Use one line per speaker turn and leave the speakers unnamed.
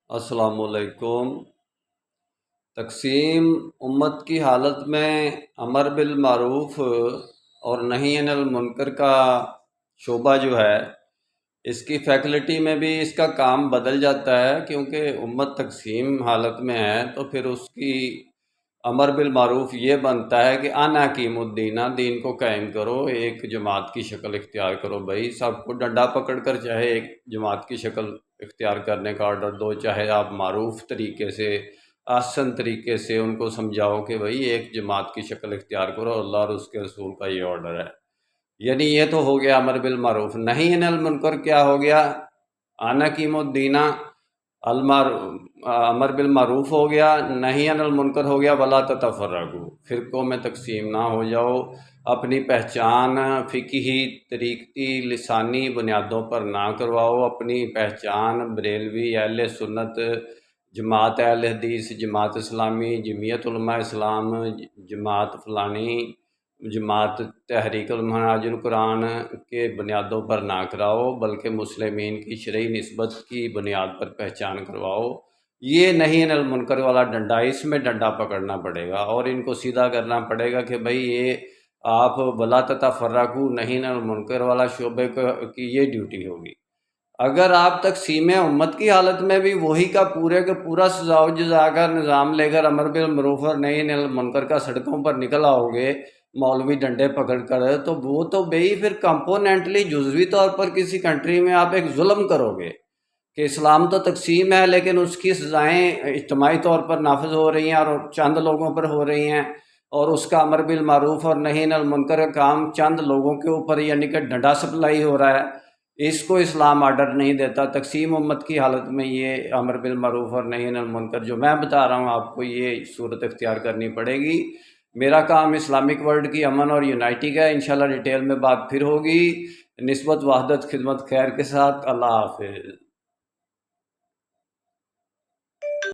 السلام علیکم۔ تقسیم امت کی حالت میں امر بالمعروف اور نہی عن المنکر کا شعبہ جو ہے، اس کی فیکلٹی میں بھی اس کا کام بدل جاتا ہے، کیونکہ امت تقسیم حالت میں ہے تو پھر اس کی امر بالمعروف یہ بنتا ہے کہ ان اقیم الدین، دین کو قائم کرو، ایک جماعت کی شکل اختیار کرو۔ بھائی سب کو ڈنڈا پکڑ کر چاہے ایک جماعت کی شکل اختیار کرنے کا آرڈر دو، چاہے آپ معروف طریقے سے، آسن طریقے سے ان کو سمجھاؤ کہ بھائی ایک جماعت کی شکل اختیار کرو، اللہ اور اس کے رسول کا یہ آرڈر ہے۔ یعنی یہ تو ہو گیا امر بالمعروف۔ نہی عن المنکر کیا ہو گیا؟ ان اقیم الدین، امر بالمعروف ہو گیا، نہی عن المنکر ہو گیا، ولا تتفرقوا، فرقوں میں تقسیم نہ ہو جاؤ، اپنی پہچان فقہی طریقتی لسانی بنیادوں پر نہ کرواؤ، اپنی پہچان بریلوی، اہل سنت، جماعت اہل حدیث، جماعت اسلامی، جمعیت علماء اسلام، جماعت فلانی، جماعت تحریک المنہاج القرآن کے بنیادوں پر نہ کراؤ، بلکہ مسلمین کی شرعی نسبت کی بنیاد پر پہچان کرواؤ۔ یہ نہی عن المنکر والا ڈنڈا، اس میں ڈنڈا پکڑنا پڑے گا اور ان کو سیدھا کرنا پڑے گا کہ بھائی یہ آپ ولا تتفرقوا، نہی عن المنکر والا شعبے کی یہ ڈیوٹی ہوگی۔ اگر آپ تقسیم امت کی حالت میں بھی وہی کا پورے کا پورا سزا و جزا کا نظام لے کر امر بالمعروف اور نہی عن المنکر کا سڑکوں پر نکل آؤ گے مولوی ڈنڈے پکڑ کر، تو وہ تو بھئی پھر کمپوننٹلی جزوی طور پر کسی کنٹری میں آپ ایک ظلم کرو گے کہ اسلام تو تقسیم ہے لیکن اس کی سزائیں اجتماعی طور پر نافذ ہو رہی ہیں اور چند لوگوں پر ہو رہی ہیں، اور اس کا امر بالمعروف اور نہی عن المنکر کا کام چند لوگوں کے اوپر یعنی کہ ڈنڈا سپلائی ہو رہا ہے۔ اس کو اسلام آرڈر نہیں دیتا۔ تقسیم امت کی حالت میں یہ امر بالمعروف اور نہی عن المنکر جو میں بتا رہا ہوں آپ کو، یہ صورت اختیار کرنی پڑے گی۔ میرا کام اسلامک ورلڈ کی امن اور یونائٹی کا ہے، انشاءاللہ ڈیٹیل میں بات پھر ہوگی۔ نسبت وحدت خدمت خیر کے ساتھ، اللہ حافظ۔